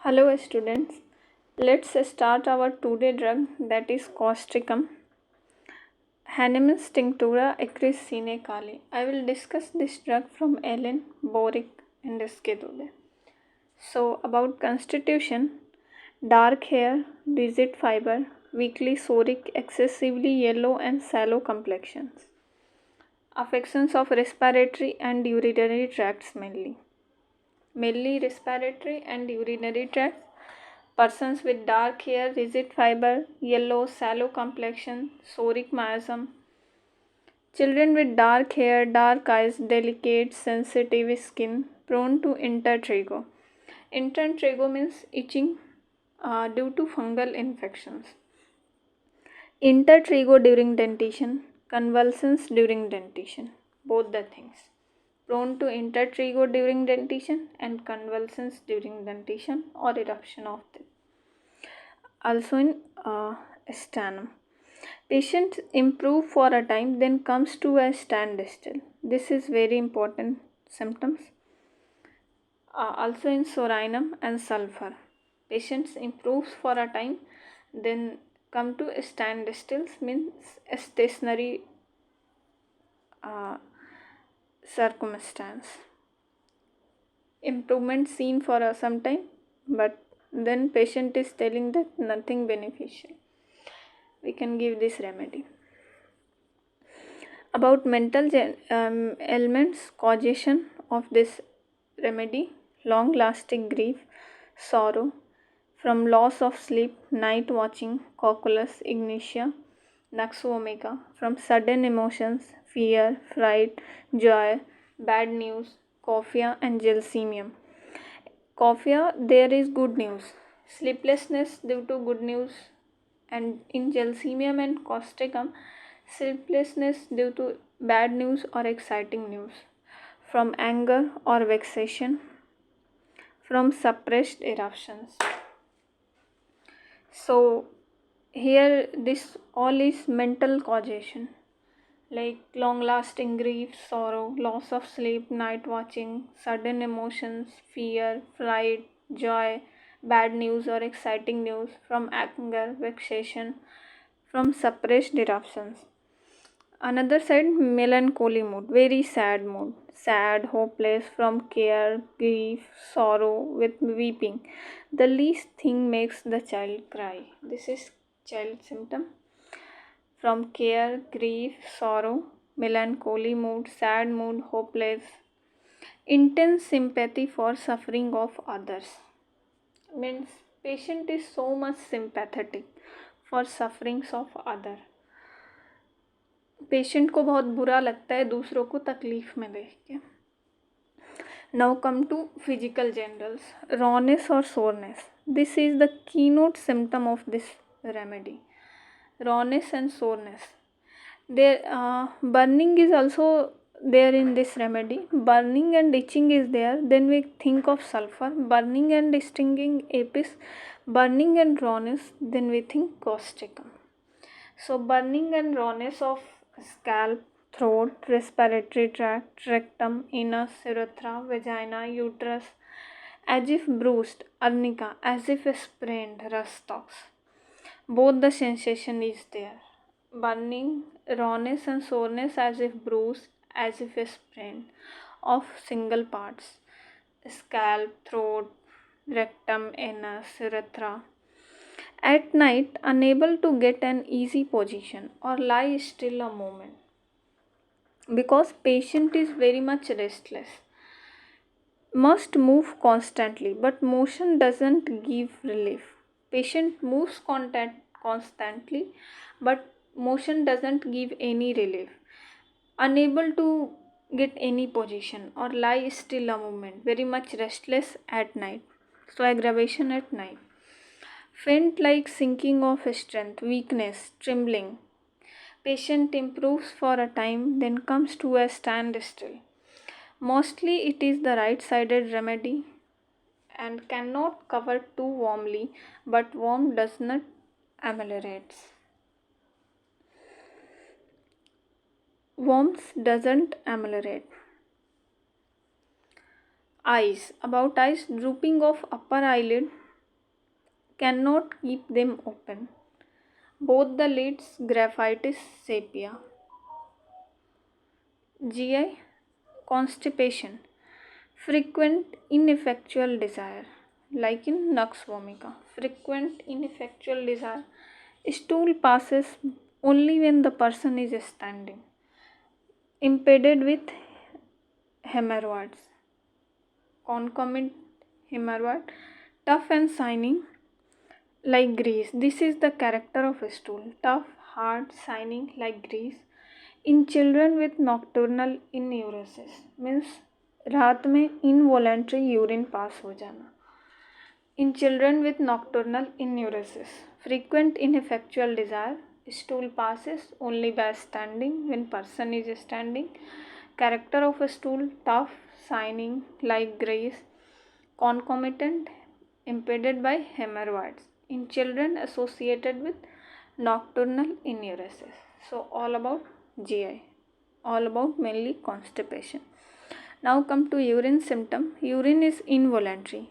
Hello students, let's start our today drug that is Causticum, Hanemus tinctura acris sine kali. I will discuss this drug from Ellen, Boric and Schedule. So about constitution, dark hair, rigid fiber, weakly soric, excessively yellow and sallow complexions. Affections of respiratory and urinary tracts mainly respiratory and urinary tracts. Persons with dark hair, rigid fiber, yellow, sallow complexion, psoric miasm. Children with dark hair, dark eyes, delicate, sensitive skin, prone to intertrigo. Intertrigo means itching due to fungal infections. Intertrigo during dentition, convulsions during dentition, both the things. Prone to intertrigo during dentition and convulsions during dentition or eruption of teeth. Also in sternum. Patients improve for a time, then comes to a standstill. This is very important symptoms. Also in sorinum and sulfur. Patients improves for a time, then come to standstills means stationary circumstance. Improvement seen for some time, but then patient is telling that nothing beneficial. We can give this remedy. About mental ailments, causation of this remedy: long lasting grief, sorrow from loss of sleep, night watching, cocculus, ignitia, nux vomica, from sudden emotions, fear, fright, joy, bad news, cophia and gelsemium. Cophia, there is good news. Sleeplessness due to good news, and in gelsemium and causticum, sleeplessness due to bad news or exciting news, from anger or vexation, from suppressed eruptions. So here this all is mental causation, like long lasting grief, sorrow, loss of sleep, night watching, sudden emotions, fear, fright, joy, bad news or exciting news, from anger, vexation, from suppressed eruptions. Another side, melancholy mood, very sad mood, sad, hopeless, from care, grief, sorrow, with weeping. The least thing makes the child cry. This is child symptom. From care, grief, sorrow, melancholy mood, sad mood, hopeless. Intense sympathy for suffering of others. Means patient is so much sympathetic for sufferings of other. Patient को बहुत बुरा लगता है दूसरों को तकलीफ में देख के. Now come to physical generals. Rawness और soreness, this is the keynote symptom of this remedy. Rawness and soreness. Burning is also there in this remedy. Burning and itching is there. Then we think of sulfur. Burning and stinging apis. Burning and rawness. Then we think causticum. So burning and rawness of scalp, throat, respiratory tract, rectum, anus, urethra, vagina, uterus, as if bruised, arnica, as if sprained, rustox. Both the sensation is there. Burning, rawness and soreness as if bruised, as if sprained, of single parts. Scalp, throat, rectum, anus, urethra. At night, unable to get an easy position or lie still a moment, because patient is very much restless. Must move constantly, but motion doesn't give relief. Patient moves constantly, but motion doesn't give any relief. Unable to get any position or lie still a moment, very much restless at night. So aggravation at night. Faint like sinking of strength, weakness, trembling. Patient improves for a time, then comes to a standstill. Mostly it is the right-sided remedy and cannot cover too warmly, but warm does not ameliorate. Warmth doesn't ameliorate. Eyes. About eyes, drooping of upper eyelid, cannot keep them open. Both the lids, graphitis, sepia. GI, constipation, frequent ineffectual desire, like in nux vomica. Frequent ineffectual desire. Stool passes only when the person is standing. Impeded with hemorrhoids. Concomitant hemorrhoid, tough and shining like grease. This is the character of a stool. Tough, hard, shining like grease. In children with nocturnal inuresis means रात में involuntary urine pass हो जाना. In children with nocturnal inuresis, frequent ineffectual desire, stool passes only by standing when person is standing. Character of a stool, tough, shining like grease, concomitant, impeded by hemorrhoids. In children associated with nocturnal enuresis. So all about GI, all about mainly constipation. Now come to urine symptom. Urine is involuntary,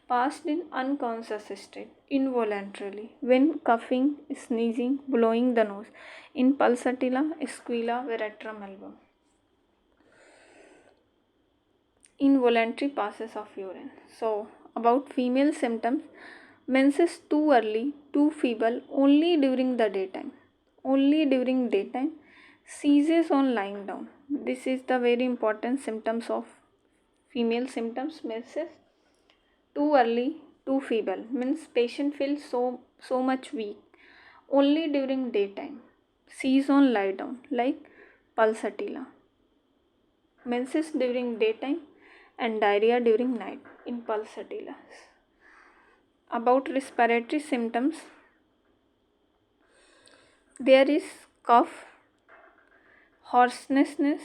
passed in unconscious state, involuntarily, when coughing, sneezing, blowing the nose, in pulsatilla, squilla, veratrum album. Involuntary passes of urine. So, about female symptoms, menses too early, too feeble, only during the daytime. Only during daytime, seizes on lying down. This is the very important symptoms of female symptoms. Menses too early, too feeble means patient feels so much weak. Only during daytime, seize on lie down like pulsatilla. Menses during daytime and diarrhea during night in pulsatilla. About respiratory symptoms, there is cough, hoarseness,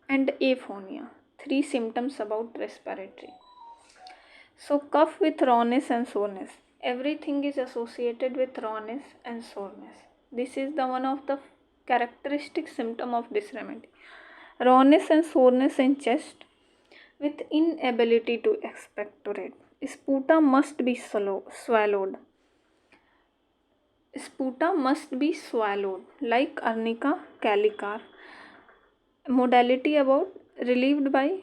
and aphonia. Three symptoms about respiratory. So, cough with rawness and soreness. Everything is associated with rawness and soreness. This is the one of the characteristic symptom of this remedy. Rawness and soreness in chest with inability to expectorate. Sputa must be swallowed. Sputa must be swallowed like arnica calicar. Modality about relieved by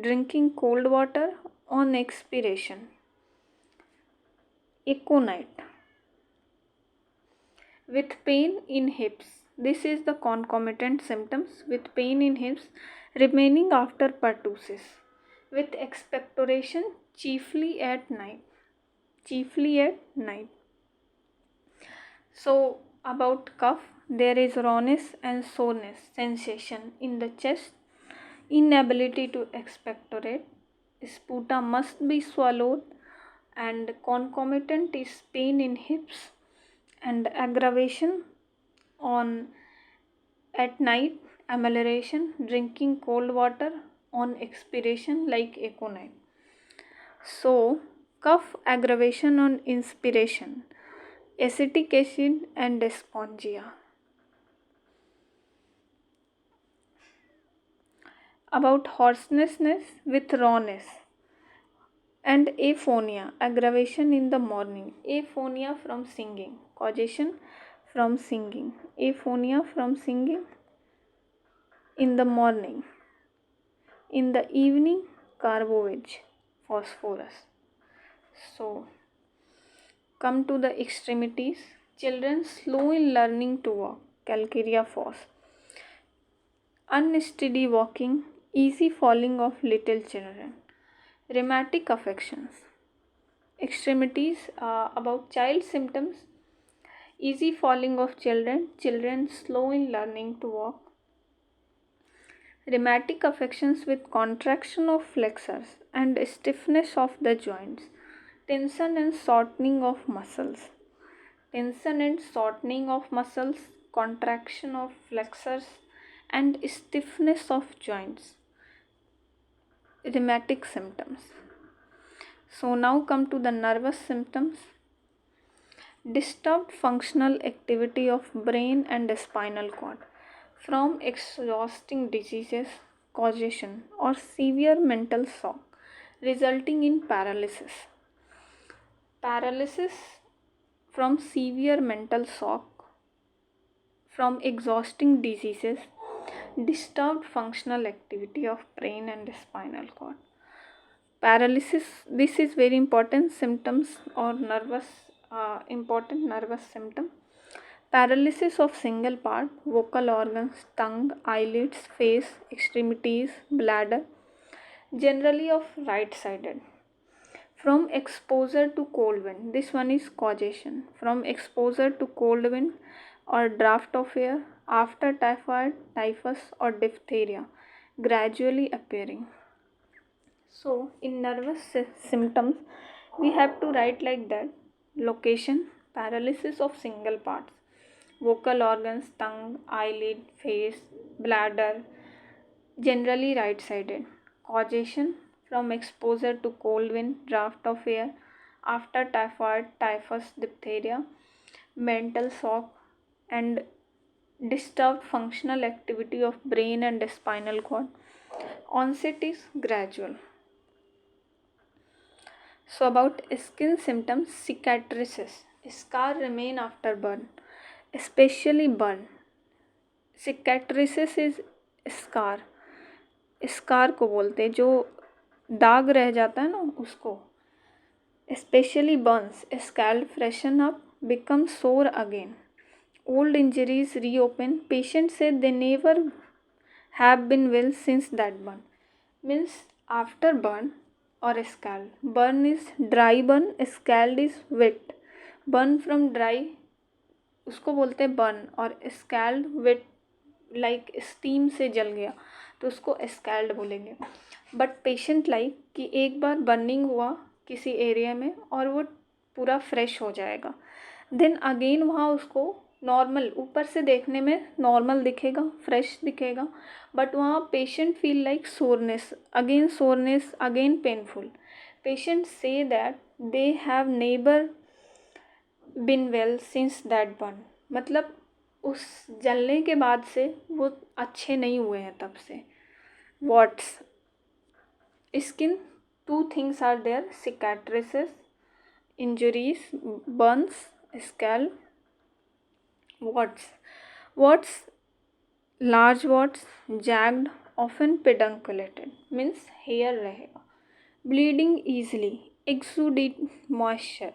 drinking cold water on expiration. Aconite. With pain in hips. This is the concomitant symptoms with pain in hips remaining after pertussis. With expectoration chiefly at night. Chiefly at night. So, about cough, there is rawness and soreness sensation in the chest, inability to expectorate, sputa must be swallowed, and concomitant is pain in hips and aggravation on at night, amelioration, drinking cold water on expiration like aconite. So, cough aggravation on inspiration, acetic acid and spongia. About hoarseness with rawness and aphonia, aggravation in the morning. Aphonia from singing, causation from singing. Aphonia from singing in the morning. In the evening, carbovage, phosphorus. So, come to the extremities. Children slow in learning to walk, calcarea phos. Unsteady walking, easy falling of little children. Rheumatic affections. Extremities about child symptoms. Easy falling of children, children slow in learning to walk. Rheumatic affections with contraction of flexors and stiffness of the joints. Tension and shortening of muscles. Tension and shortening of muscles, contraction of flexors and stiffness of joints. Rheumatic symptoms. So now come to the nervous symptoms. Disturbed functional activity of brain and spinal cord from exhausting diseases, causation or severe mental shock resulting in paralysis. Paralysis from severe mental shock, from exhausting diseases, disturbed functional activity of brain and spinal cord. Paralysis, this is very important symptoms or nervous important nervous symptom. Paralysis of single part, vocal organs, tongue, eyelids, face, extremities, bladder, generally of right sided. From exposure to cold wind, this one is causation. From exposure to cold wind or draft of air after typhoid, typhus, or diphtheria, gradually appearing. So, in nervous symptoms, we have to write like that: location, paralysis of single parts, vocal organs, tongue, eyelid, face, bladder, generally right sided. Causation from exposure to cold wind, draft of air, after typhoid, typhus, diphtheria, mental shock, and disturbed functional activity of brain and spinal cord. Onset is gradual. So, about skin symptoms, cicatrices, scar remain after burn, especially burn. Cicatrices is scar, scar को बोलते हैं, जो दाग रह जाता है ना उसको. Especially burns, scald freshen up, become sore again. Old injuries reopen. Patients say they never have been well since that burn. Means after burn or scald. Burn is dry burn, scald is wet. Burn from dry उसको बोलते हैं burn, और scaled wait like steam से जल गया तो उसको scaled बोलेंगे. बट पेशेंट लाइक कि एक बार बर्निंग हुआ किसी एरिया में और वो पूरा फ्रेश हो जाएगा, देन अगेन वहाँ उसको नॉर्मल, ऊपर से देखने में नॉर्मल दिखेगा, फ्रेश दिखेगा, बट वहाँ patient feel like soreness, again painful. Patient say that they have never been well since that burn. मतलब उस जलने के बाद से वो अच्छे नहीं हुए हैं तब से. What's skin, two things are there, cicatrices, injuries, burns, scald. Warts, large warts, jagged, often pedunculated, means hair रहेगा. Bleeding easily, exudate moisture,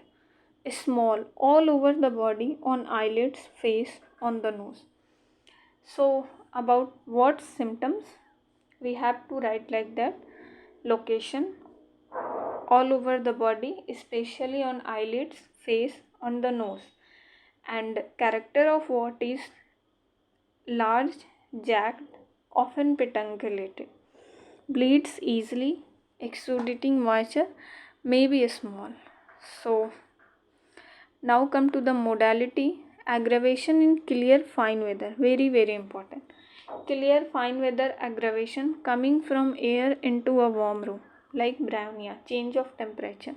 small, all over the body, on eyelids, face, on the nose. So, about what symptoms, we have to write like that: location, all over the body, especially on eyelids, face, on the nose. And character of what is large, jagged, often pedunculated, bleeds easily, exudating moisture, may be small. So, now come to the modality. Aggravation in clear fine weather, very very important. Clear fine weather aggravation coming from air into a warm room, like brownia, change of temperature.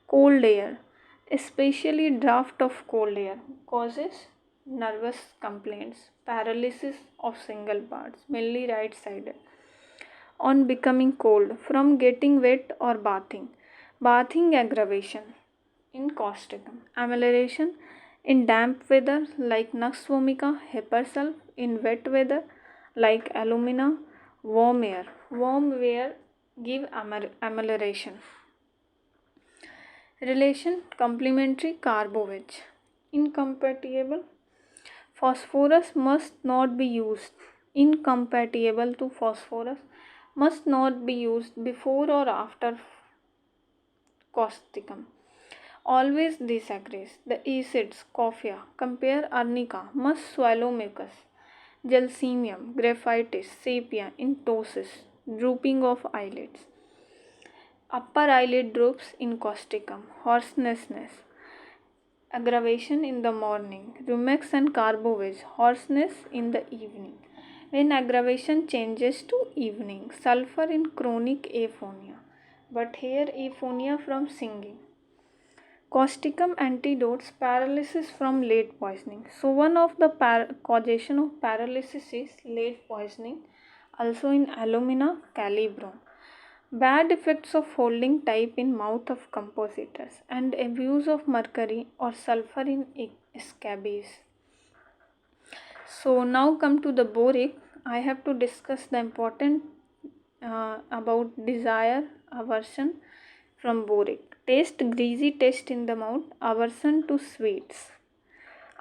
Cold air, especially draft of cold air, causes nervous complaints, paralysis of single parts, mainly right sided. On becoming cold from getting wet or bathing aggravation in causticum. Amelioration in damp weather like nux vomica, hypersulf. In wet weather like alumina. Warm air give amelioration. Relation complementary carbo-wedge. Incompatible. Phosphorus must not be used. Incompatible to phosphorus must not be used before or after causticum. Always disagrees. The acids, coffea, compare arnica, must swallow mucus. Gelsemium, graphitis, sepia, in ptosis, drooping of eyelids. Upper eyelid droops in causticum, hoarseness, aggravation in the morning, rumex and carbo-wedge, hoarseness in the evening. When aggravation changes to evening, sulfur in chronic aphonia, but here aphonia from singing. Causticum antidotes paralysis from lead poisoning. So one of the causation of paralysis is lead poisoning, also in alumina, calibrom. Bad effects of holding type in mouth of compositors and abuse of mercury or sulfur in scabies. So now come to the boric. I have to discuss the important about desire, aversion from boric. Taste, greasy taste in the mouth, aversion to sweets.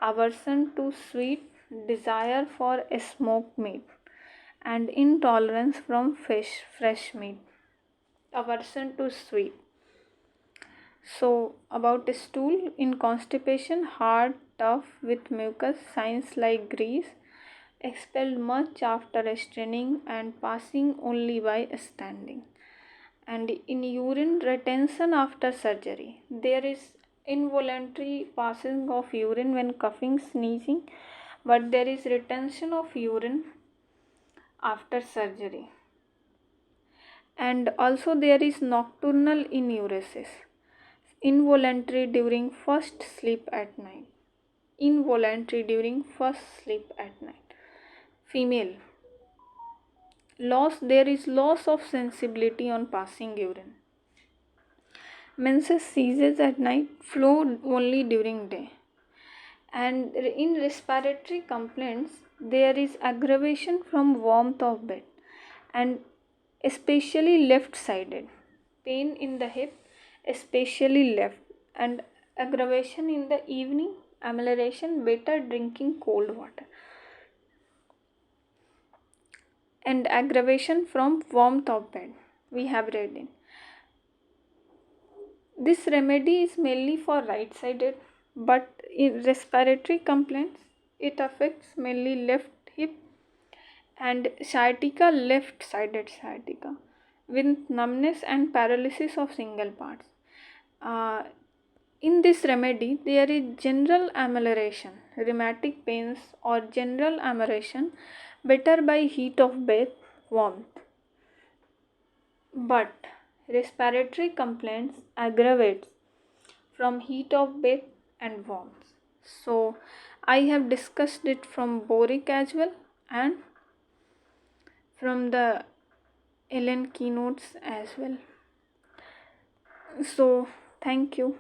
Aversion to sweet, desire for a smoked meat, and intolerance from fish, fresh meat. Aversion to sweet. So, about a stool in constipation, hard, tough, with mucus, signs like grease, expelled much after straining and passing only by standing. And in urine, retention after surgery. There is involuntary passing of urine when coughing, sneezing, but there is retention of urine after surgery. And also there is nocturnal enuresis, involuntary during first sleep at night. Involuntary during first sleep at night. Female, there is loss of sensibility on passing urine. Menses ceases at night, flow only during day. And in respiratory complaints, there is aggravation from warmth of bed and especially left sided. Pain in the hip, especially left, and aggravation in the evening, amelioration, better drinking cold water. And aggravation from warmth of bed, we have read in. This remedy is mainly for right sided, but in respiratory complaints, it affects mainly left hip and sciatica, left sided sciatica, with numbness and paralysis of single parts. Uh, in this remedy, there is general amelioration, rheumatic pains or general amelioration, better by heat of bath, warmth. But respiratory complaints aggravates from heat of bath and warmth. So I have discussed it from boric as well and from the Ellen keynotes as well. So thank you.